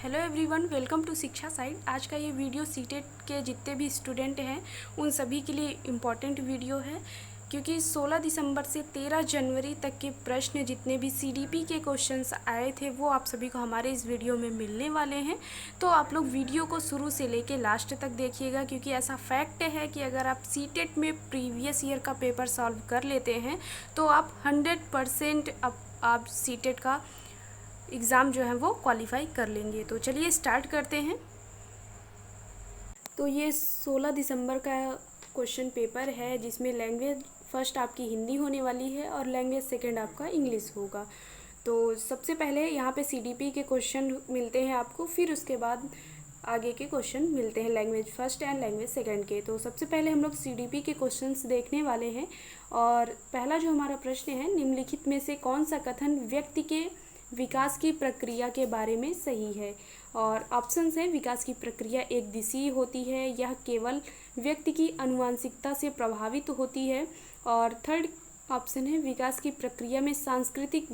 Hello everyone, welcome to शिक्षा site. आज का ये वीडियो सीटेट के जितने भी स्टूडेंट हैं उन सभी के लिए इम्पॉर्टेंट वीडियो है, क्योंकि 16 दिसंबर से 13 जनवरी तक के प्रश्न जितने भी सीडीपी के क्वेश्चंस आए थे वो आप सभी को हमारे इस वीडियो में मिलने वाले हैं। तो आप लोग वीडियो को शुरू से लेके लास्ट तक देखिएगा, क्योंकि ऐसा फैक्ट है कि अगर आप सीटेट में प्रीवियस ईयर का पेपर सॉल्व कर लेते हैं तो आप 100% आप सीटेट का एग्ज़ाम जो है वो क्वालिफाई कर लेंगे। तो चलिए स्टार्ट करते हैं। तो ये 16 दिसंबर का क्वेश्चन पेपर है, जिसमें लैंग्वेज फर्स्ट आपकी हिंदी होने वाली है और लैंग्वेज सेकंड आपका इंग्लिश होगा। तो सबसे पहले यहाँ पे सीडीपी के क्वेश्चन मिलते हैं आपको, फिर उसके बाद आगे के क्वेश्चन मिलते हैं language first and language second के। तो सबसे पहले हम लोग सीडीपी के क्वेश्चंस देखने वाले हैं। और पहला जो हमारा प्रश्न है, निम्नलिखित में से कौन सा कथन व्यक्ति के विकास की प्रक्रिया के बारे में सही है। और ऑप्शंस हैं, विकास की प्रक्रिया एक दिशीय होती है, यह केवल व्यक्ति की आनुवंशिकता से प्रभावित होती है। और थर्ड ऑप्शन है, विकास की प्रक्रिया में सांस्कृतिक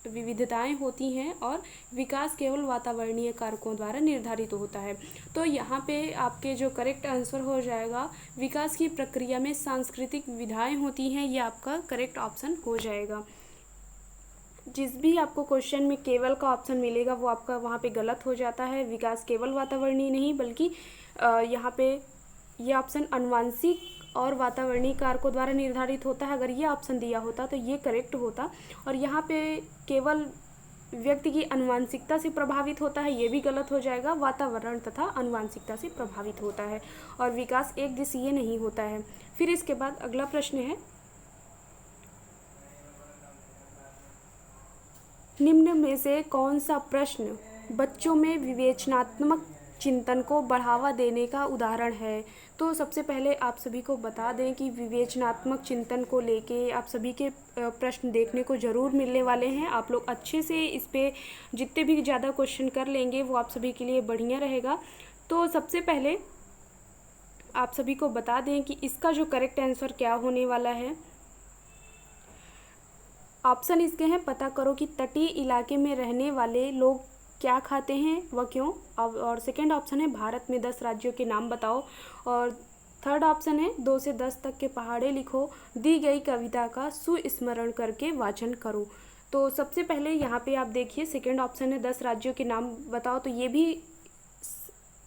विविधताएं होती हैं और विकास केवल वातावरणीय कारकों द्वारा निर्धारित होता है। तो यहाँ पे आपके जो करेक्ट आंसर हो जाएगा, विकास की प्रक्रिया में सांस्कृतिक विविधताएं होती हैं, ये आपका करेक्ट ऑप्शन हो जाएगा। जिस भी आपको क्वेश्चन में केवल का ऑप्शन मिलेगा वो आपका वहाँ पे गलत हो जाता है। विकास केवल वातावरणीय नहीं, बल्कि यहाँ पे ये ऑप्शन आनुवंशिक और वातावरणीय कारकों द्वारा निर्धारित होता है। अगर ये ऑप्शन दिया होता तो ये करेक्ट होता। और यहाँ पे केवल व्यक्ति की आनुवंशिकता से प्रभावित होता है, ये भी गलत हो जाएगा। वातावरण तथा आनुवंशिकता से प्रभावित होता है और विकास एक दिशीय नहीं होता है। फिर इसके बाद अगला प्रश्न है, निम्न में से कौन सा प्रश्न बच्चों में विवेचनात्मक चिंतन को बढ़ावा देने का उदाहरण है। तो सबसे पहले आप सभी को बता दें कि विवेचनात्मक चिंतन को लेके आप सभी के प्रश्न देखने को ज़रूर मिलने वाले हैं। आप लोग अच्छे से इस पे जितने भी ज़्यादा क्वेश्चन कर लेंगे वो आप सभी के लिए बढ़िया रहेगा। तो सबसे पहले आप सभी को बता दें कि इसका जो करेक्ट आंसर क्या होने वाला है। ऑप्शन इसके हैं, पता करो कि तटीय इलाके में रहने वाले लोग क्या खाते हैं व क्यों। और सेकंड ऑप्शन है, भारत में 10 राज्यों के नाम बताओ। और थर्ड ऑप्शन है, 2 से 10 तक के पहाड़े लिखो, दी गई कविता का सुस्मरण करके वाचन करो। तो सबसे पहले यहाँ पे आप देखिए, सेकंड ऑप्शन है 10 राज्यों के नाम बताओ, तो ये भी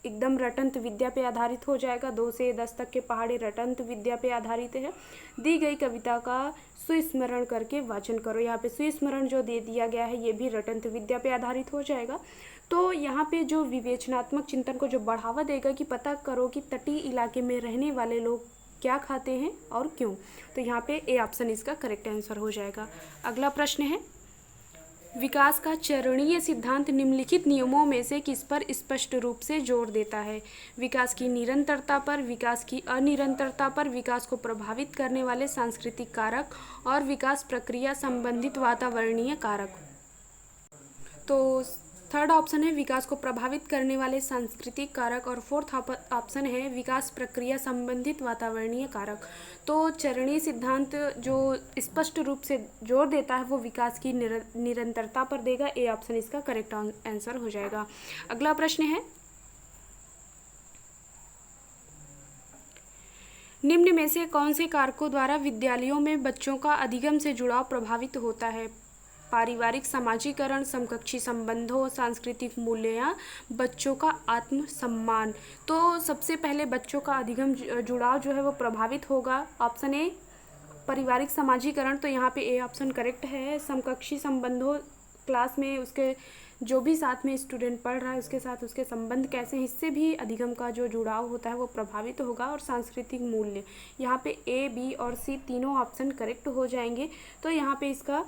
एकदम रटंत विद्या पे आधारित हो जाएगा। 2 से 10 तक के पहाड़े रटंत विद्या पे आधारित है। दी गई कविता का सुस्मरण करके वाचन करो, यहाँ पे सुस्मरण जो दे दिया गया है ये भी रटंत विद्या पे आधारित हो जाएगा। तो यहाँ पे जो विवेचनात्मक चिंतन को जो बढ़ावा देगा कि पता करो कि तटीय इलाके में रहने वाले लोग क्या खाते हैं और क्यों, तो यहाँ पे ए ऑप्शन इसका करेक्ट आंसर हो जाएगा। अगला प्रश्न है, विकास का चरणीय सिद्धांत निम्नलिखित नियमों में से किस पर स्पष्ट रूप से जोर देता है। विकास की निरंतरता पर, विकास की अनिरंतरता पर, विकास को प्रभावित करने वाले सांस्कृतिक कारक और विकास प्रक्रिया संबंधित वातावरणीय कारक। तो थर्ड ऑप्शन है विकास को प्रभावित करने वाले सांस्कृतिक कारक और फोर्थ ऑप्शन है विकास प्रक्रिया संबंधित वातावरणीय कारक। तो चरणीय सिद्धांत जो स्पष्ट रूप से जोर देता है वो विकास की निरंतरता पर देगा। ए ऑप्शन इसका करेक्ट आंसर हो जाएगा। अगला प्रश्न है, निम्न में से कौन से कारकों द्वारा विद्यालयों में बच्चों का अधिगम से जुड़ाव प्रभावित होता है। पारिवारिक समाजीकरण, समकक्षी संबंधों, सांस्कृतिक मूल्य या बच्चों का आत्मसम्मान। तो सबसे पहले बच्चों का अधिगम जुड़ाव जो है वो प्रभावित होगा। ऑप्शन ए पारिवारिक समाजीकरण, तो यहाँ पे ए ऑप्शन करेक्ट है। समकक्षी संबंधों, क्लास में उसके जो भी साथ में स्टूडेंट पढ़ रहा है उसके साथ उसके संबंध कैसे हैं, इससे भी अधिगम का जो जुड़ाव होता है वो प्रभावित होगा। और सांस्कृतिक मूल्य, यहाँ पे ए, बी और सी तीनों ऑप्शन करेक्ट हो जाएंगे। तो यहाँ पे इसका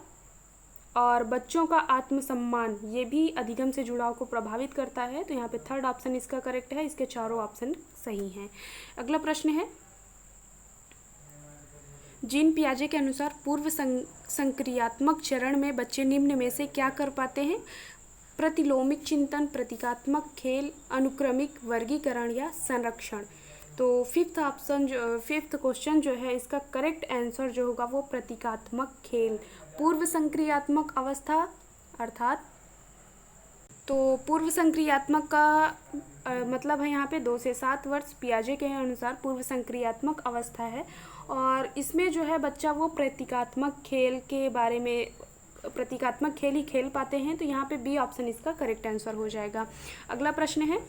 और बच्चों का आत्मसम्मान ये भी अधिगम से जुड़ाव को प्रभावित करता है। तो यहाँ पे थर्ड ऑप्शन इसका करेक्ट है। इसके चारों ऑप्शन सही हैं। अगला प्रश्न है, जीन पियाजे के अनुसार पूर्व संक्रियात्मक चरण में बच्चे निम्न में से क्या कर पाते हैं। प्रतिलोमिक चिंतन, प्रतीकात्मक खेल, अनुक्रमिक वर्गीकरण या संरक्षण। तो फिफ्थ क्वेश्चन जो है इसका करेक्ट आंसर जो होगा वो प्रतीकात्मक खेल। पूर्व संक्रियात्मक अवस्था अर्थात तो पूर्व संक्रियात्मक का मतलब है यहाँ पे 2 से 7 वर्ष पियाजे के अनुसार पूर्व संक्रियात्मक अवस्था है। और इसमें जो है बच्चा वो प्रतीकात्मक खेल के बारे में, प्रतीकात्मक खेल ही खेल पाते हैं। तो यहाँ पे बी ऑप्शन इसका करेक्ट आंसर हो जाएगा। अगला प्रश्न है,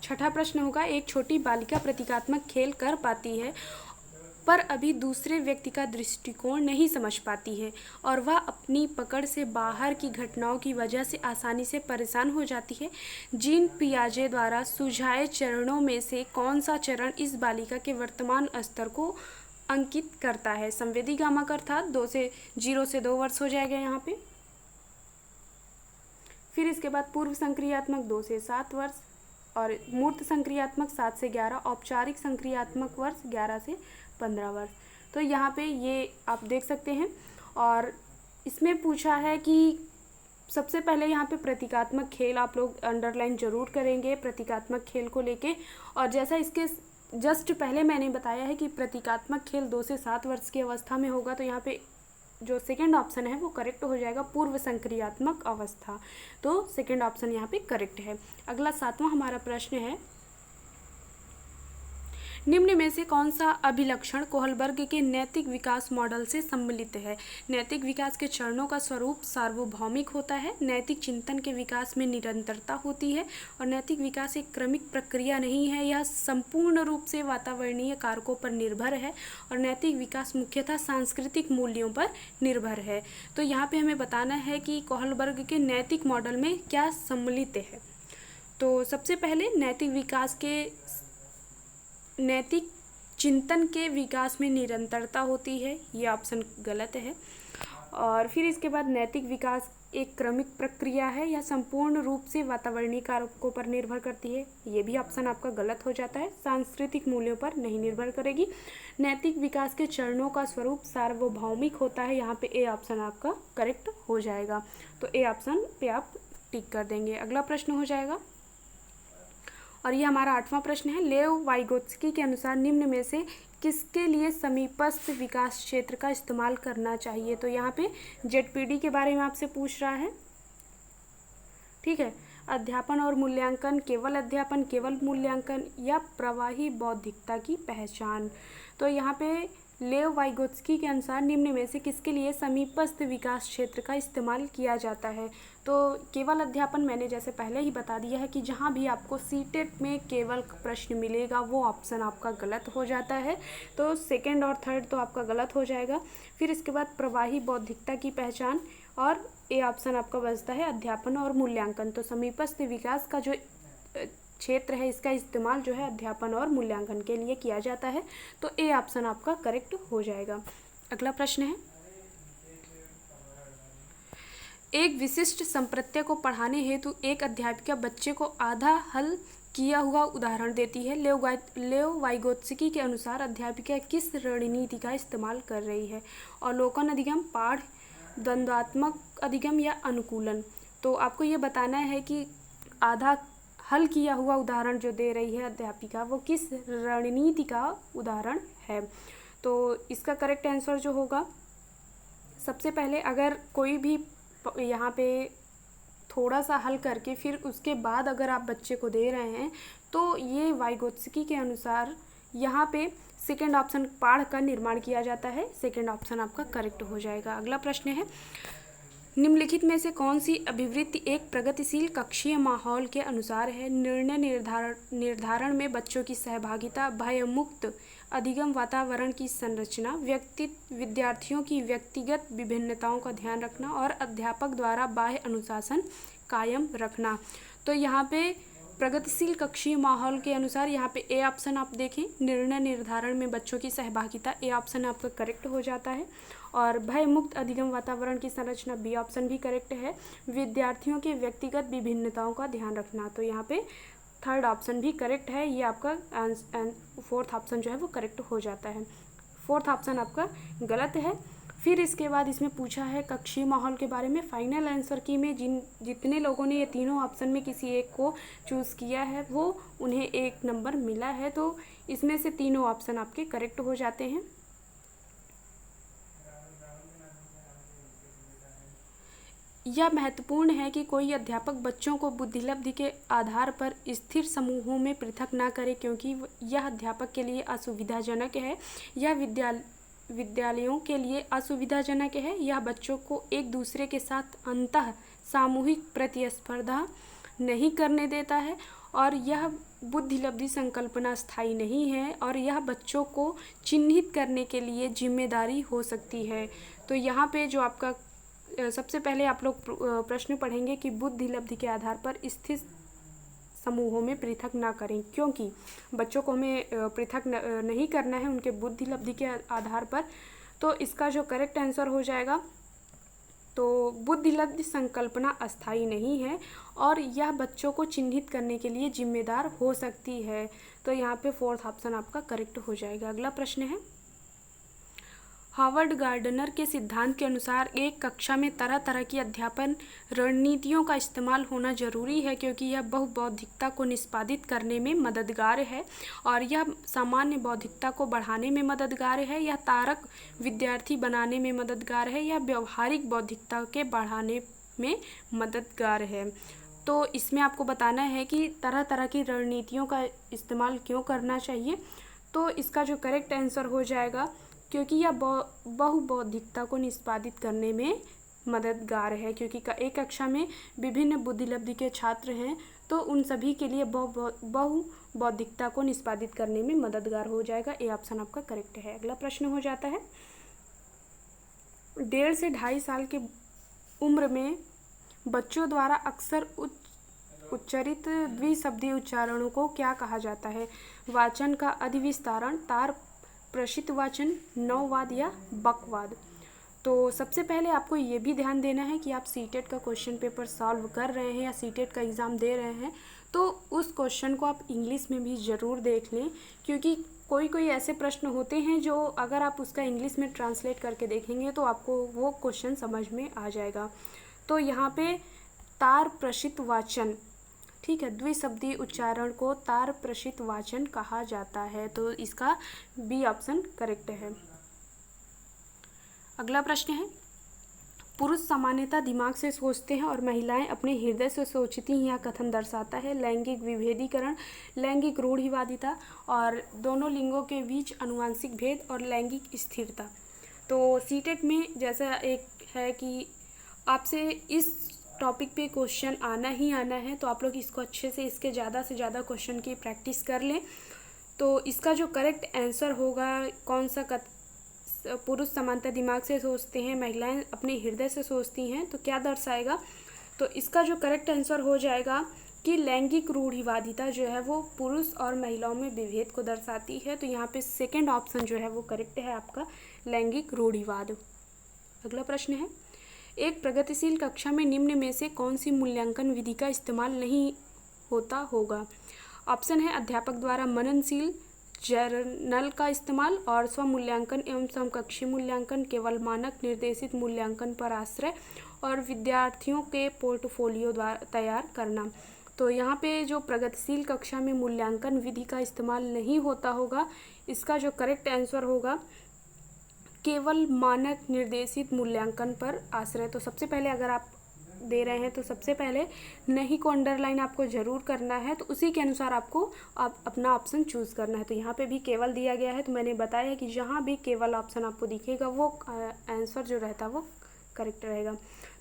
छठा प्रश्न होगा, एक छोटी बालिका प्रतीकात्मक खेल कर पाती है पर अभी दूसरे व्यक्ति का दृष्टिकोण नहीं समझ पाती है और वह अपनी पकड़ से बाहर की घटनाओं की वजह से आसानी से परेशान हो जाती है। जीन पियाजे द्वारा सुझाए चरणों में से कौन सा चरण इस बालिका के वर्तमान स्तर को अंकित करता है? संवेदी गामक अर्थात 0 से 2 वर्ष हो जाएगा यहाँ पे। फिर इसके बाद पूर्व संक्रियात्मक 2 से 7 वर्ष और मूर्त संक्रियात्मक 7 से 11, औपचारिक संक्रियात्मक वर्ष 11 से 15 वर्ष। तो यहाँ पे ये आप देख सकते हैं। और इसमें पूछा है कि सबसे पहले यहाँ पे प्रतीकात्मक खेल आप लोग अंडरलाइन जरूर करेंगे प्रतीकात्मक खेल को लेके। और जैसा इसके जस्ट पहले मैंने बताया है कि प्रतीकात्मक खेल 2 से 7 वर्ष की अवस्था में होगा, तो यहाँ पे जो सेकंड ऑप्शन है वो करेक्ट हो जाएगा, पूर्व संक्रियात्मक अवस्था। तो सेकंड ऑप्शन यहाँ पे करेक्ट है। अगला 7वां हमारा प्रश्न है, निम्न में से कौन सा अभिलक्षण कोहलबर्ग के नैतिक विकास मॉडल से सम्मिलित है? नैतिक विकास के चरणों का स्वरूप सार्वभौमिक होता है, नैतिक चिंतन के विकास में निरंतरता होती है और नैतिक विकास एक क्रमिक प्रक्रिया नहीं है, यह संपूर्ण रूप से वातावरणीय कारकों पर निर्भर है और नैतिक विकास मुख्यतः सांस्कृतिक मूल्यों पर निर्भर है। तो यहाँ पे हमें बताना है कि कोहलबर्ग के नैतिक मॉडल में क्या सम्मिलित है। तो सबसे पहले नैतिक चिंतन के विकास में निरंतरता होती है, ये ऑप्शन गलत है। और फिर इसके बाद नैतिक विकास एक क्रमिक प्रक्रिया है, यह संपूर्ण रूप से वातावरणीय कारकों पर निर्भर करती है, ये भी ऑप्शन आपका गलत हो जाता है, सांस्कृतिक मूल्यों पर नहीं निर्भर करेगी। नैतिक विकास के चरणों का स्वरूप सार्वभौमिक होता है, यहाँ पे ए ऑप्शन आपका करेक्ट हो जाएगा। तो ए ऑप्शन पे आप टिक कर देंगे। अगला प्रश्न हो जाएगा और ये हमारा 8वां प्रश्न है, लेव वाइगोत्स्की के अनुसार निम्न में से किसके लिए समीपस्थ विकास क्षेत्र का इस्तेमाल करना चाहिए? तो यहाँ पे जेडपीडी के बारे में आपसे पूछ रहा है, ठीक है। अध्यापन और मूल्यांकन, केवल अध्यापन, केवल मूल्यांकन या प्रवाही बौद्धिकता की पहचान। तो यहाँ पे लेव वाइगोत्स्की के अनुसार निम्न में से किसके लिए समीपस्थ विकास क्षेत्र का इस्तेमाल किया जाता है? तो केवल अध्यापन मैंने जैसे पहले ही बता दिया है कि जहाँ भी आपको सीटेट में केवल प्रश्न मिलेगा वो ऑप्शन आपका गलत हो जाता है, तो सेकंड और थर्ड तो आपका गलत हो जाएगा। फिर इसके बाद प्रवाही बौद्धिकता की पहचान और ए ऑप्शन आपका बचता है अध्यापन और मूल्यांकन। तो समीपस्थ विकास का जो क्षेत्र है इसका इस्तेमाल जो है अध्यापन और मूल्यांकन के लिए किया जाता है, तो ए ऑप्शन आपका करेक्ट हो जाएगा। अगला प्रश्न है, एक विशिष्ट संप्रत्यय को पढ़ाने हेतु एक अध्यापिका बच्चे को आधा हल किया हुआ उदाहरण देती है। लेव वाइगोत्स्की के अनुसार अध्यापिका किस रणनीति का इस्तेमाल कर रही है? अवलोकन अधिगम, पाठ, द्वंद्वात्मक अधिगम या अनुकूलन। तो आपको ये बताना है कि आधा हल किया हुआ उदाहरण जो दे रही है अध्यापिका वो किस रणनीति का उदाहरण है। तो इसका करेक्ट आंसर जो होगा, सबसे पहले अगर कोई भी यहाँ पे थोड़ा सा हल करके फिर उसके बाद अगर आप बच्चे को दे रहे हैं तो ये वाइगोत्स्की के अनुसार यहाँ पे सेकंड ऑप्शन पाठ का निर्माण किया जाता है, सेकंड ऑप्शन आपका करेक्ट हो जाएगा। अगला प्रश्न है, निम्नलिखित में से कौन सी अभिवृत्ति एक प्रगतिशील कक्षीय माहौल के अनुसार है? निर्णय निर्धारण में बच्चों की सहभागिता, भयमुक्त अधिगम वातावरण की संरचना, विद्यार्थियों की व्यक्तिगत विभिन्नताओं का ध्यान रखना और अध्यापक द्वारा बाह्य अनुशासन कायम रखना। तो यहाँ पे प्रगतिशील कक्षीय माहौल के अनुसार यहाँ पे ए ऑप्शन आप देखें, निर्णय निर्धारण में बच्चों की सहभागिता, ए ऑप्शन आपका करेक्ट हो जाता है। और भयमुक्त अधिगम वातावरण की संरचना, बी ऑप्शन भी करेक्ट है। विद्यार्थियों के व्यक्तिगत विभिन्नताओं का ध्यान रखना, तो यहाँ पे थर्ड ऑप्शन भी करेक्ट है, ये आपका फोर्थ ऑप्शन जो है वो करेक्ट हो जाता है। फोर्थ ऑप्शन आपका गलत है। फिर इसके बाद इसमें पूछा है कक्षीय माहौल के बारे में। फाइनल आंसर की में जितने लोगों ने ये तीनों ऑप्शन में किसी एक को चूज़ किया है वो उन्हें 1 नंबर मिला है, तो इसमें से तीनों ऑप्शन आपके करेक्ट हो जाते हैं। यह महत्वपूर्ण है कि कोई अध्यापक बच्चों को बुद्धिलब्धि के आधार पर स्थिर समूहों में पृथक ना करे, क्योंकि यह अध्यापक के लिए असुविधाजनक है। यह विद्यालयों के लिए असुविधाजनक है। यह बच्चों को एक दूसरे के साथ अंतः सामूहिक प्रतिस्पर्धा नहीं करने देता है, और यह बुद्धिलब्धि संकल्पना स्थायी नहीं है, और यह बच्चों को चिन्हित करने के लिए जिम्मेदारी हो सकती है। तो यहाँ पे जो आपका सबसे पहले आप लोग प्रश्न पढ़ेंगे कि बुद्धिलब्धि के आधार पर स्थिर समूहों में पृथक ना करें, क्योंकि बच्चों को हमें पृथक नहीं करना है उनके बुद्धिलब्धि के आधार पर। तो इसका जो करेक्ट आंसर हो जाएगा, तो बुद्धिलब्धि संकल्पना अस्थायी नहीं है और यह बच्चों को चिन्हित करने के लिए जिम्मेदार हो सकती है। तो यहाँ पे फोर्थ ऑप्शन आपका करेक्ट हो जाएगा। अगला प्रश्न है, हार्वर्ड गार्डनर के सिद्धांत के अनुसार एक कक्षा में तरह तरह की अध्यापन रणनीतियों का इस्तेमाल होना जरूरी है, क्योंकि यह बहुबौद्धिकता को निष्पादित करने में मददगार है और यह सामान्य बौद्धिकता को बढ़ाने में मददगार है, यह तारक विद्यार्थी बनाने में मददगार है, यह व्यवहारिक बौद्धिकता के बढ़ाने में मददगार है। तो इसमें आपको बताना है कि तरह तरह की रणनीतियों का इस्तेमाल क्यों करना चाहिए। तो इसका जो करेक्ट आंसर हो जाएगा, क्योंकि यह बहुबौद्धिकता को निष्पादित करने में मददगार है, क्योंकि एक कक्षा में विभिन्न बुद्धिलब्धि के छात्र हैं, तो उन सभी के लिए बहुबौद्धिकता को निष्पादित करने में मददगार हो जाएगा। ए ऑप्शन आपका करेक्ट है। अगला प्रश्न हो जाता है, 1.5 से 2.5 साल के उम्र में बच्चों द्वारा अक्सर उच्चरित द्विशब्दी उच्चारणों को क्या कहा जाता है? वाचन का अधिविस्तारण, तार प्रशित वाचन, नौवाद या बकवाद। तो सबसे पहले आपको ये भी ध्यान देना है कि आप सीटेट का क्वेश्चन पेपर सॉल्व कर रहे हैं या सीटेट का एग्ज़ाम दे रहे हैं, तो उस क्वेश्चन को आप इंग्लिश में भी ज़रूर देख लें, क्योंकि कोई ऐसे प्रश्न होते हैं जो अगर आप उसका इंग्लिश में ट्रांसलेट करके देखेंगे तो आपको वो क्वेश्चन समझ में आ जाएगा। तो यहाँ पे तार प्रशित वाचन, ठीक है, द्विशब्दी उच्चारण को तार प्रशित वाचन कहा जाता है। तो इसका बी ऑप्शन करेक्ट है। अगला प्रश्न है, पुरुष सामान्यतः दिमाग से सोचते हैं और महिलाएं अपने हृदय से सोचती हैं, यह कथन दर्शाता है? लैंगिक विभेदीकरण, लैंगिक रूढ़िवादिता और दोनों लिंगों के बीच आनुवंशिक भेद और लैंगिक स्थिरता। तो सीटेट में जैसा एक है कि आपसे इस टॉपिक पे क्वेश्चन आना ही आना है, तो आप लोग इसको अच्छे से इसके ज़्यादा से ज़्यादा क्वेश्चन की प्रैक्टिस कर लें। तो इसका जो करेक्ट आंसर होगा, कौन सा पुरुष समानता दिमाग से सोचते हैं, महिलाएं अपने हृदय से सोचती हैं, तो क्या दर्शाएगा? तो इसका जो करेक्ट आंसर हो जाएगा कि लैंगिक रूढ़िवादिता जो है वो पुरुष और महिलाओं में विभेद को दर्शाती है। तो यहाँ पे सेकंड ऑप्शन जो है वो करेक्ट है आपका, लैंगिक रूढ़िवाद। अगला प्रश्न है, एक प्रगतिशील कक्षा में निम्न में से कौन सी मूल्यांकन विधि का इस्तेमाल नहीं होता होगा? ऑप्शन है अध्यापक द्वारा मननशील जर्नल का इस्तेमाल और स्वमूल्यांकन एवं समकक्षी मूल्यांकन, केवल मानक निर्देशित मूल्यांकन पर आश्रय और विद्यार्थियों के पोर्टफोलियो द्वारा तैयार करना। तो यहाँ पे जो प्रगतिशील कक्षा में मूल्यांकन विधि का इस्तेमाल नहीं होता होगा, इसका जो करेक्ट आंसर होगा केवल मानक निर्देशित मूल्यांकन पर आश्रय। तो सबसे पहले अगर आप दे रहे हैं तो सबसे पहले नहीं को अंडरलाइन आपको ज़रूर करना है, तो उसी के अनुसार आपको अपना ऑप्शन चूज़ करना है। तो यहाँ पे भी केवल दिया गया है, तो मैंने बताया कि जहाँ भी केवल ऑप्शन आपको दिखेगा वो आंसर जो रहता है वो करेक्ट रहेगा।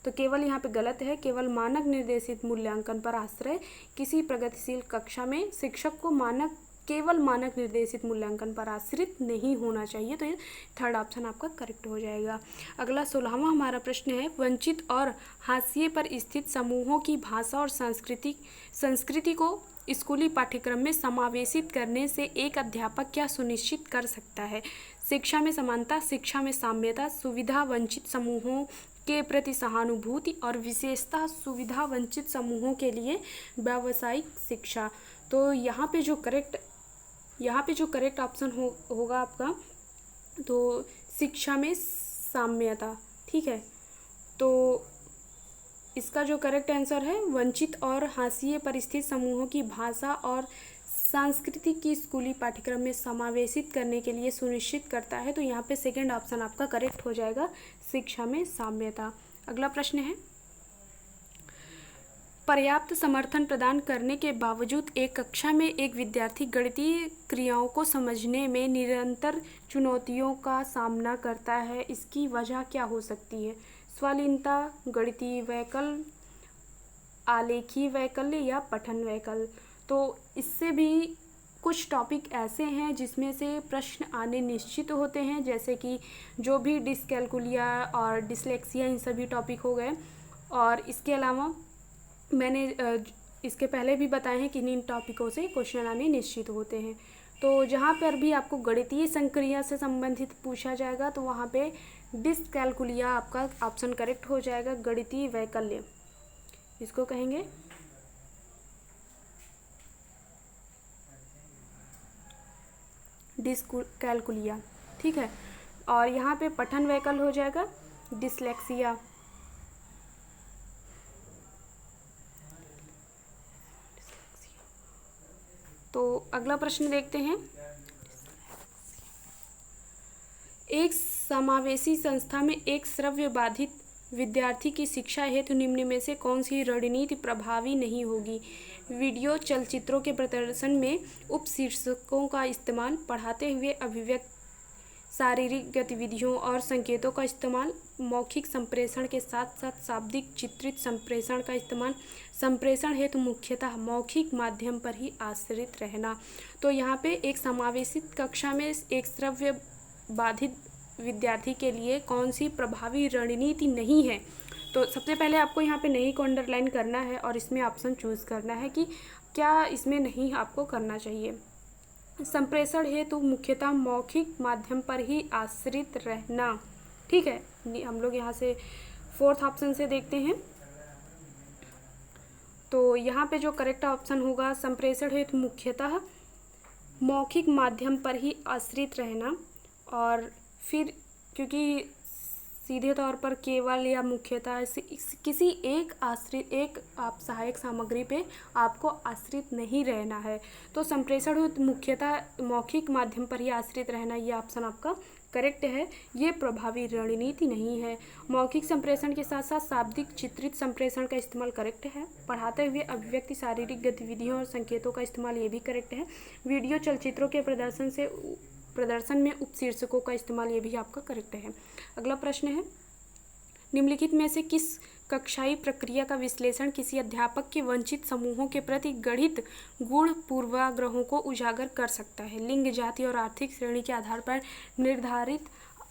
तो केवल यहाँ पे गलत है, केवल मानक निर्देशित मूल्यांकन पर आश्रय। किसी प्रगतिशील कक्षा में शिक्षक को केवल मानक निर्देशित मूल्यांकन पर आश्रित नहीं होना चाहिए। तो ये थर्ड ऑप्शन आपका करेक्ट हो जाएगा। अगला 16वां हमारा प्रश्न है, वंचित और हाशिए पर स्थित समूहों की भाषा और संस्कृति को स्कूली पाठ्यक्रम में समावेशित करने से एक अध्यापक क्या सुनिश्चित कर सकता है? शिक्षा में समानता, शिक्षा में साम्यता, सुविधा वंचित समूहों के प्रति सहानुभूति और विशेषतः सुविधा वंचित समूहों के लिए व्यावसायिक शिक्षा। तो यहाँ पे जो करेक्ट ऑप्शन होगा आपका, तो शिक्षा में साम्यता, ठीक है। तो इसका जो करेक्ट आंसर है वंचित और हाशिए पर स्थित समूहों की भाषा और संस्कृति की स्कूली पाठ्यक्रम में समावेशित करने के लिए सुनिश्चित करता है। तो यहाँ पे सेकंड ऑप्शन आपका करेक्ट हो जाएगा, शिक्षा में साम्यता। अगला प्रश्न है, पर्याप्त समर्थन प्रदान करने के बावजूद एक कक्षा में एक विद्यार्थी गणितीय क्रियाओं को समझने में निरंतर चुनौतियों का सामना करता है। इसकी वजह क्या हो सकती है? स्वलीनता, गणितीय वैकल्य, आलेखी वैकल्य या पठन वैकल्य। तो इससे भी कुछ टॉपिक ऐसे हैं जिसमें से प्रश्न आने निश्चित होते हैं, जैसे कि जो भी डिसकैलकुलिया और डिसलेक्सिया, इन सभी टॉपिक हो गए। और इसके अलावा मैंने इसके पहले भी बताए हैं कि इन टॉपिकों से क्वेश्चन आने निश्चित होते हैं। तो जहाँ पर भी आपको गणितीय संक्रिया से संबंधित पूछा जाएगा तो वहाँ पे डिसकैलकुलिया आपका ऑप्शन करेक्ट हो जाएगा। गणितीय वैकल्य इसको कहेंगे। डिसकैलकुलिया, ठीक है। और यहाँ पे पठन वैकल्य हो जाएगा डिसलेक्सिया। तो अगला प्रश्न देखते हैं। एक समावेशी संस्था में एक श्रव्य बाधित विद्यार्थी की शिक्षा हेतु निम्न में से कौन सी रणनीति प्रभावी नहीं होगी? वीडियो चलचित्रों के प्रदर्शन में उपशीर्षकों का इस्तेमाल, पढ़ाते हुए अभिव्यक्त शारीरिक गतिविधियों और संकेतों का इस्तेमाल, मौखिक संप्रेषण के साथ साथ शाब्दिक चित्रित संप्रेषण का इस्तेमाल, संप्रेषण हेतु मुख्यतः मौखिक माध्यम पर ही आश्रित रहना। तो यहाँ पे एक समावेशित कक्षा में एक श्रव्य बाधित विद्यार्थी के लिए कौन सी प्रभावी रणनीति नहीं है? तो सबसे पहले आपको यहाँ पे नहीं को अंडरलाइन करना है और इसमें ऑप्शन चूज़ करना है कि क्या इसमें नहीं आपको करना चाहिए। संप्रेषण हेतु मुख्यतः मौखिक माध्यम पर ही आश्रित रहना, ठीक है। हम लोग यहाँ से फोर्थ ऑप्शन से देखते हैं। तो यहाँ पे जो करेक्ट ऑप्शन होगा, संप्रेषण हेतु मुख्यतः मौखिक माध्यम पर ही आश्रित रहना। और फिर क्योंकि सीधे तौर पर केवल या मुख्यतः किसी एक आप सहायक सामग्री पे आपको आश्रित नहीं रहना है। तो संप्रेषण हेतु मुख्यतः मौखिक माध्यम पर ही आश्रित रहना, ये ऑप्शन आपका करेक्ट है। ये प्रभावी रणनीति नहीं है। मौखिक संप्रेषण के साथ साथ शाब्दिक चित्रित संप्रेषण का इस्तेमाल करेक्ट है। पढ़ाते हुए अभिव्यक्ति शारीरिक गतिविधियों और संकेतों का इस्तेमाल, ये भी करेक्ट है। वीडियो चलचित्रों के प्रदर्शन में उपशीर्षकों का इस्तेमाल, ये भी आपका करेक्ट है। अगला प्रश्न है, निम्नलिखित में से किस कक्षाई प्रक्रिया का विश्लेषण किसी अध्यापक के वंचित समूहों के प्रति गढ़ित गुण पूर्वाग्रहों को उजागर कर सकता है? लिंग, जाति और आर्थिक श्रेणी के आधार पर निर्धारित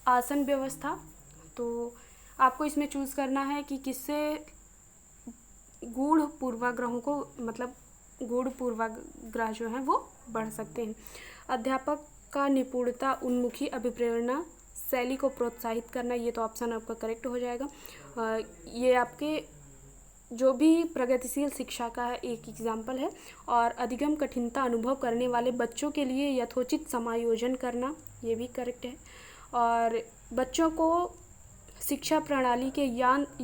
आसन व्यवस्था। तो आपको इसमें चूज़ करना है कि किससे गूढ़ पूर्वाग्रहों को, मतलब गूढ़ पूर्वाग्रह जो हैं वो बढ़ सकते हैं। अध्यापक का निपुणता उन्मुखी अभिप्रेरणा शैली को प्रोत्साहित करना, ये तो ऑप्शन आपका करेक्ट हो जाएगा। ये आपके जो भी प्रगतिशील शिक्षा का एक एग्जाम्पल है। और अधिगम कठिनता अनुभव करने वाले बच्चों के लिए यथोचित समायोजन करना, ये भी करेक्ट है। और बच्चों को शिक्षा प्रणाली के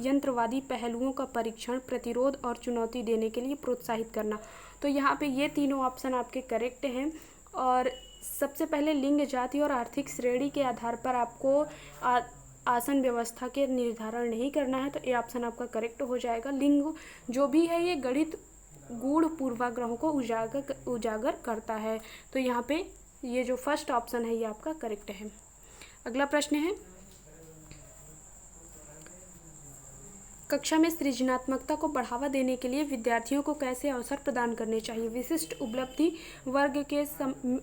यंत्रवादी पहलुओं का परीक्षण, प्रतिरोध और चुनौती देने के लिए प्रोत्साहित करना। तो यहाँ पे ये तीनों ऑप्शन आपके करेक्ट हैं। और सबसे पहले लिंग, जाति और आर्थिक श्रेणी के आधार पर आपको आसन व्यवस्था के निर्धारण नहीं करना है, तो ये ऑप्शन आपका करेक्ट हो जाएगा। लिंग जो भी है ये गढ़ित गूढ़ पूर्वाग्रहों को उजागर करता है। तो यहाँ पे ये जो फर्स्ट ऑप्शन है ये आपका करेक्ट है। अगला प्रश्न है, कक्षा में सृजनात्मकता को बढ़ावा देने के लिए विद्यार्थियों को कैसे अवसर प्रदान करने चाहिए? विशिष्ट उपलब्धि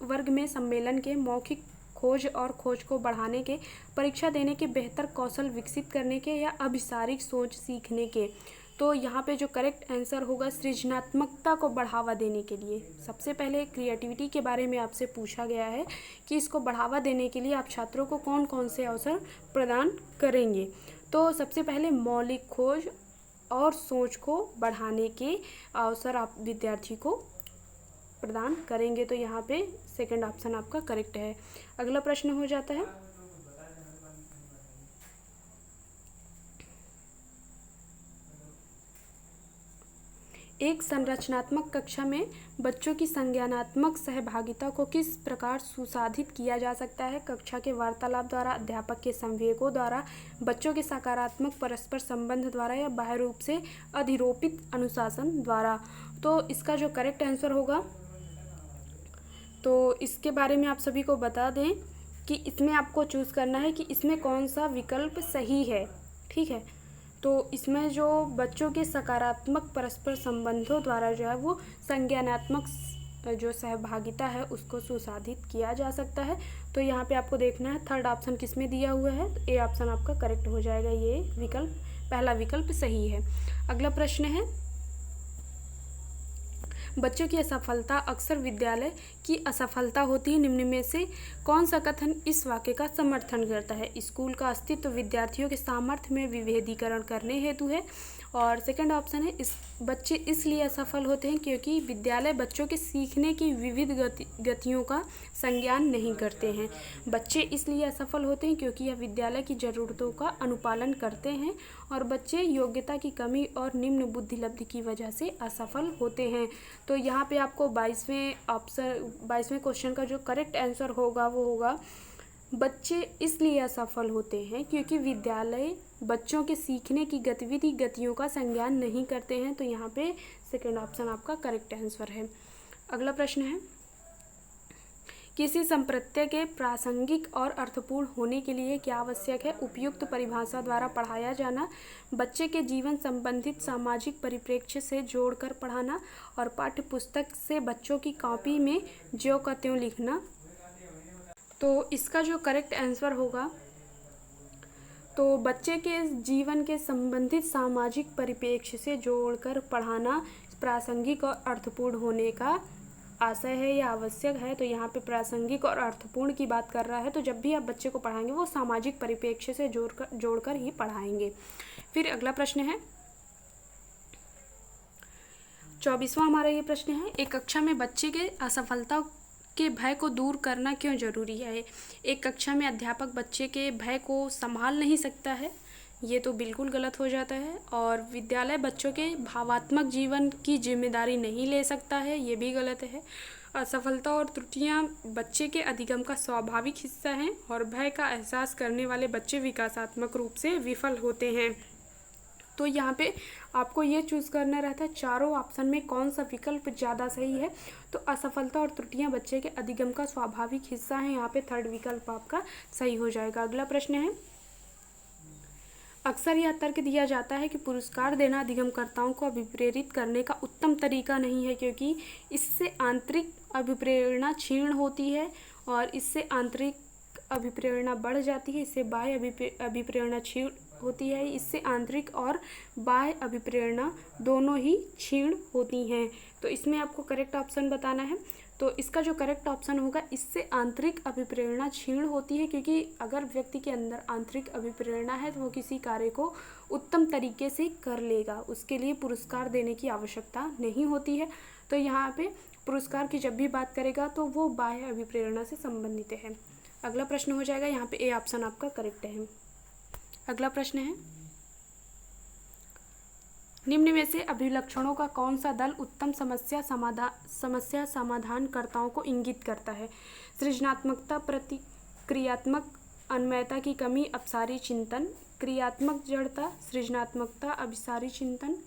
वर्ग में सम्मेलन के, मौखिक खोज और खोज को बढ़ाने के, परीक्षा देने के, बेहतर कौशल विकसित करने के या अभिसारिक सोच सीखने के। तो यहाँ पे जो करेक्ट आंसर होगा, सृजनात्मकता को बढ़ावा देने के लिए। सबसे पहले क्रिएटिविटी के बारे में आपसे पूछा गया है कि इसको बढ़ावा देने के लिए आप छात्रों को कौन कौन से अवसर प्रदान करेंगे। तो सबसे पहले मौलिक खोज और सोच को बढ़ाने के अवसर आप विद्यार्थी को प्रदान करेंगे। तो यहाँ पे सेकंड ऑप्शन आपका करेक्ट है। अगला प्रश्न हो जाता है, एक संरचनात्मक कक्षा में बच्चों की संज्ञानात्मक सहभागिता को किस प्रकार सुसाधित किया जा सकता है? कक्षा के वार्तालाप द्वारा, अध्यापक के संवेगों द्वारा, बच्चों के सकारात्मक परस्पर संबंध द्वारा या बाह्य रूप से अधिरोपित अनुशासन द्वारा। तो इसका जो करेक्ट आंसर होगा, तो इसके बारे में आप सभी को बता दें कि इसमें आपको चूज़ करना है कि इसमें कौन सा विकल्प सही है। ठीक है, तो इसमें जो बच्चों के सकारात्मक परस्पर संबंधों द्वारा जो है वो संज्ञानात्मक जो सहभागिता है उसको सुसाधित किया जा सकता है। तो यहाँ पे आपको देखना है थर्ड ऑप्शन किस में दिया हुआ है, तो ए ऑप्शन आपका करेक्ट हो जाएगा, ये विकल्प पहला विकल्प सही है। अगला प्रश्न है, बच्चों की असफलता अक्सर विद्यालय की असफलता होती है, निम्न में से कौन सा कथन इस वाक्य का समर्थन करता है? स्कूल का अस्तित्व विद्यार्थियों के सामर्थ्य में विभेदीकरण करने हेतु है। और सेकंड ऑप्शन है, इस बच्चे इसलिए असफल होते हैं क्योंकि विद्यालय बच्चों के सीखने की विविध गतियों का संज्ञान नहीं करते हैं। बच्चे इसलिए असफल होते हैं क्योंकि यह विद्यालय की ज़रूरतों का अनुपालन करते हैं और बच्चे योग्यता की कमी और निम्न बुद्धिलब्धि की वजह से असफल होते हैं। तो यहाँ पे आपको 22वें क्वेश्चन का जो करेक्ट आंसर होगा वो होगा, बच्चे इसलिए असफल होते हैं क्योंकि विद्यालय बच्चों के सीखने की गतियों का संज्ञान नहीं करते हैं। तो यहाँ पे सेकंड ऑप्शन आपका करेक्ट आंसर है। अगला प्रश्न है, किसी संप्रत्यय के प्रासंगिक और अर्थपूर्ण होने के लिए क्या आवश्यक है? उपयुक्त परिभाषा द्वारा पढ़ाया जाना, बच्चे के जीवन संबंधित सामाजिक परिप्रेक्ष्य से जोड़कर पढ़ाना और पाठ्य पुस्तक से बच्चों की कॉपी में ज्यों का त्यों लिखना। तो इसका जो करेक्ट आंसर होगा, तो बच्चे के जीवन के संबंधित सामाजिक परिप्रेक्ष्य से जोड़कर पढ़ाना प्रासंगिक और अर्थपूर्ण होने का आशय है या आवश्यक है। तो यहाँ पे प्रासंगिक और अर्थपूर्ण की बात कर रहा है, तो जब भी आप बच्चे को पढ़ाएंगे वो सामाजिक परिप्रेक्ष्य से जोड़कर ही पढ़ाएंगे। फिर अगला प्रश्न है, 24वां हमारा ये प्रश्न है, एक कक्षा में बच्चे के असफलता के भय को दूर करना क्यों जरूरी है? एक कक्षा में अध्यापक बच्चे के भय को संभाल नहीं सकता है, ये तो बिल्कुल गलत हो जाता है। और विद्यालय बच्चों के भावात्मक जीवन की जिम्मेदारी नहीं ले सकता है, ये भी गलत है। असफलता और त्रुटियां बच्चे के अधिगम का स्वाभाविक हिस्सा हैं और भय का एहसास करने वाले बच्चे विकासात्मक रूप से विफल होते हैं। तो यहाँ पे आपको ये चूज़ करना रहता है चारों ऑप्शन में कौन सा विकल्प ज़्यादा सही है। तो असफलता और त्रुटियां बच्चे के अधिगम का स्वाभाविक हिस्सा है, यहाँ पे थर्ड विकल्प आपका सही हो जाएगा। अगला प्रश्न है, अक्सर यह तर्क दिया जाता है कि पुरस्कार देना अधिगमकर्ताओं को अभिप्रेरित करने का उत्तम तरीका नहीं है क्योंकि इससे आंतरिक अभिप्रेरणा क्षीण होती है और इससे आंतरिक अभिप्रेरणा बढ़ जाती है, इससे बाह्य अभिप्रेरणा क्षीण होती है, इससे आंतरिक और बाह्य अभिप्रेरणा दोनों ही क्षीण होती हैं। तो इसमें आपको करेक्ट ऑप्शन बताना है। तो इसका जो करेक्ट ऑप्शन होगा, इससे आंतरिक अभिप्रेरणा क्षीण होती है क्योंकि अगर व्यक्ति के अंदर आंतरिक अभिप्रेरणा है तो वो किसी कार्य को उत्तम तरीके से कर लेगा, उसके लिए पुरस्कार देने की आवश्यकता नहीं होती है। तो यहाँ पे पुरस्कार की जब भी बात करेगा तो वो बाह्य अभिप्रेरणा से संबंधित है। अगला प्रश्न हो जाएगा, यहाँ पे ए ऑप्शन आपका करेक्ट है। अगला प्रश्न है, निम्न में से अभिलक्षणों का कौन सा दल उत्तम समस्या समाधानकर्ताओं को इंगित करता है? सृजनात्मकता, प्रतिक्रियात्मक अन्वयता की कमी, अपसारी चिंतन, क्रियात्मक जड़ता, सृजनात्मकता, अभिसारी चिंतन।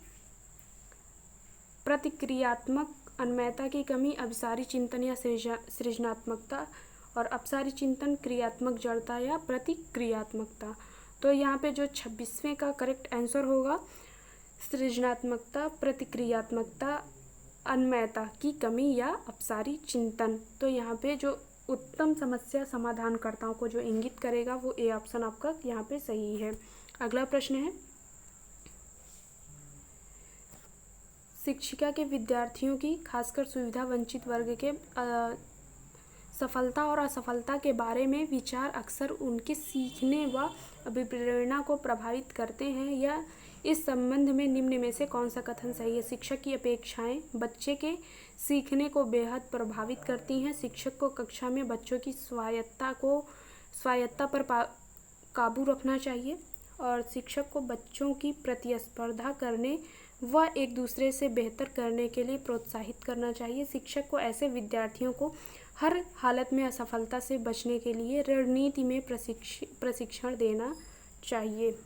प्रतिक्रियात्मक अन्वयता की कमी, अभिसारी चिंतन या सृजनात्मकता, और अपसारी चिंतन, क्रियात्मक जड़ता या प्रतिक्रियात्मकता। तो यहाँ पे जो 26वें का करेक्ट आंसर होगा, सृजनात्मकता, प्रतिक्रियात्मकता, अन्वयता की कमी या अपसारी चिंतन। तो यहाँ पे जो उत्तम समस्या समाधानकर्ताओं को जो इंगित करेगा वो ए ऑप्शन आपका यहाँ पे सही है। अगला प्रश्न है, शिक्षिका के विद्यार्थियों की खासकर सुविधा वंचित वर्ग के सफलता और असफलता के बारे में विचार अक्सर उनके सीखने व अभिप्रेरणा को प्रभावित करते हैं, या इस संबंध में निम्न में से कौन सा कथन सही है? शिक्षक की अपेक्षाएं बच्चे के सीखने को बेहद प्रभावित करती हैं। शिक्षक को कक्षा में बच्चों की स्वायत्ता पर काबू रखना चाहिए और शिक्षक को बच्चों की प्रतिस्पर्धा करने वह एक दूसरे से बेहतर करने के लिए प्रोत्साहित करना चाहिए। शिक्षक को ऐसे विद्यार्थियों को हर हालत में असफलता से बचने के लिए रणनीति में प्रशिक्षण देना चाहिए।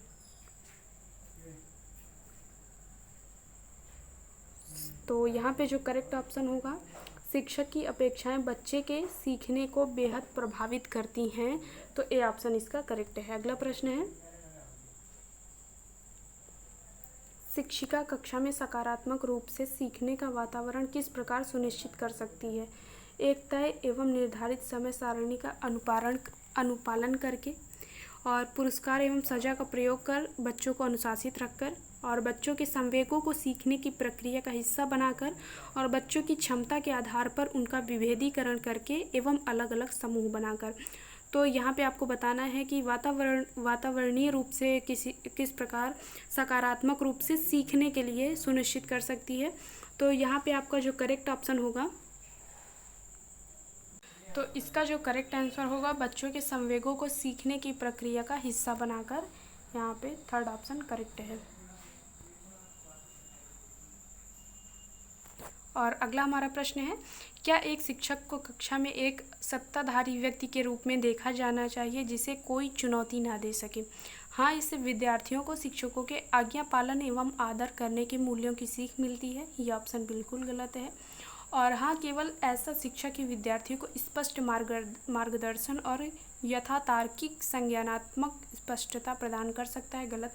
तो यहाँ पे जो करेक्ट ऑप्शन होगा, शिक्षक की अपेक्षाएं बच्चे के सीखने को बेहद प्रभावित करती हैं, तो ए ऑप्शन इसका करेक्ट है। अगला प्रश्न है, शिक्षिका कक्षा में सकारात्मक रूप से सीखने का वातावरण किस प्रकार सुनिश्चित कर सकती है? एक तय एवं निर्धारित समय सारणी का अनुपालन करके, और पुरस्कार एवं सजा का प्रयोग कर, बच्चों को अनुशासित रखकर, और बच्चों के संवेगों को सीखने की प्रक्रिया का हिस्सा बनाकर, और बच्चों की क्षमता के आधार पर उनका विभेदीकरण करके एवं अलग अलग समूह बनाकर। तो यहाँ पे आपको बताना है कि वातावरणीय रूप से किस प्रकार सकारात्मक रूप से सीखने के लिए सुनिश्चित कर सकती है। तो यहाँ पे आपका जो करेक्ट ऑप्शन होगा, तो इसका जो करेक्ट आंसर होगा, बच्चों के संवेगों को सीखने की प्रक्रिया का हिस्सा बनाकर, यहाँ पे थर्ड ऑप्शन करेक्ट है। और अगला हमारा प्रश्न है, क्या एक शिक्षक को कक्षा में एक सत्ताधारी व्यक्ति के रूप में देखा जाना चाहिए जिसे कोई चुनौती ना दे सके? हाँ, इससे विद्यार्थियों को शिक्षकों के आज्ञा पालन एवं आदर करने के मूल्यों की सीख मिलती है। ये ऑप्शन बिल्कुल गलत है। और हाँ, केवल ऐसा शिक्षक ही विद्यार्थियों को स्पष्ट मार्गदर्शन और यथातार्किक संज्ञानात्मक स्पष्टता प्रदान कर सकता है। गलत।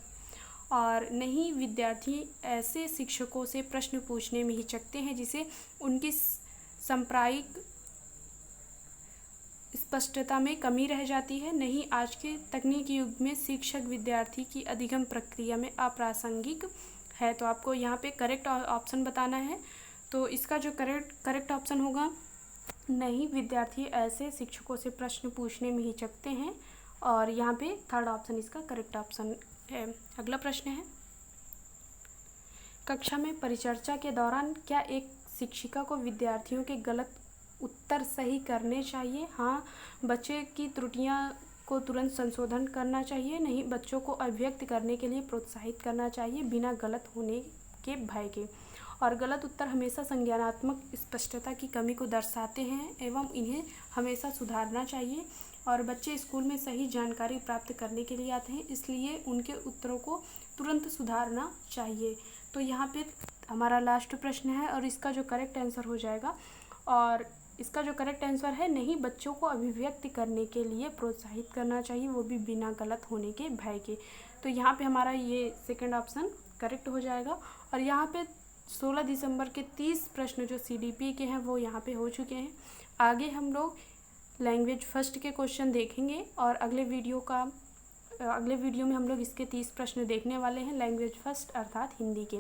और नहीं, विद्यार्थी ऐसे शिक्षकों से प्रश्न पूछने में हिचकते हैं जिसे उनकी सांप्रदायिक स्पष्टता में कमी रह जाती है। नहीं, आज के तकनीकी युग में शिक्षक विद्यार्थी की अधिगम प्रक्रिया में अप्रासंगिक है। तो आपको यहाँ पे करेक्ट ऑप्शन बताना है। तो इसका जो करेक्ट ऑप्शन होगा, नहीं, विद्यार्थी ऐसे शिक्षकों से प्रश्न पूछने में हिचकते हैं, और यहाँ पे थर्ड ऑप्शन इसका करेक्ट ऑप्शन है। अगला प्रश्न है, कक्षा में परिचर्चा के दौरान क्या एक शिक्षिका को विद्यार्थियों के गलत उत्तर सही करने चाहिए? हाँ, बच्चे की त्रुटियां को तुरंत संशोधन करना चाहिए। नहीं, बच्चों को अभिव्यक्त करने के लिए प्रोत्साहित करना चाहिए बिना गलत होने के भय के। और गलत उत्तर हमेशा संज्ञानात्मक स्पष्टता की कमी को दर्शाते हैं एवं इन्हें हमेशा सुधारना चाहिए। और बच्चे स्कूल में सही जानकारी प्राप्त करने के लिए आते हैं, इसलिए उनके उत्तरों को तुरंत सुधारना चाहिए। तो यहाँ पे हमारा लास्ट प्रश्न है, और इसका जो करेक्ट आंसर हो जाएगा, और इसका जो करेक्ट आंसर है, नहीं, बच्चों को अभिव्यक्त करने के लिए प्रोत्साहित करना चाहिए, वो भी बिना गलत होने के भय के। तो यहाँ पे हमारा ये सेकंड ऑप्शन करेक्ट हो जाएगा। और यहाँ पे 16 दिसंबर के 30 प्रश्न जो CDP के हैं वो यहाँ पे हो चुके हैं। आगे हम लोग लैंग्वेज फर्स्ट के क्वेश्चन देखेंगे, और अगले वीडियो में हम लोग इसके 30 प्रश्न देखने वाले हैं, लैंग्वेज फर्स्ट अर्थात हिंदी के।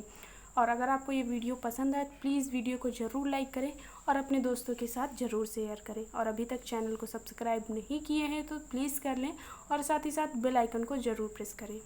और अगर आपको ये वीडियो पसंद आए, प्लीज़ वीडियो को ज़रूर लाइक करें और अपने दोस्तों के साथ ज़रूर शेयर करें। और अभी तक चैनल को सब्सक्राइब नहीं किए हैं तो प्लीज़ कर लें, और साथ ही साथ बेल आइकन को ज़रूर प्रेस करें।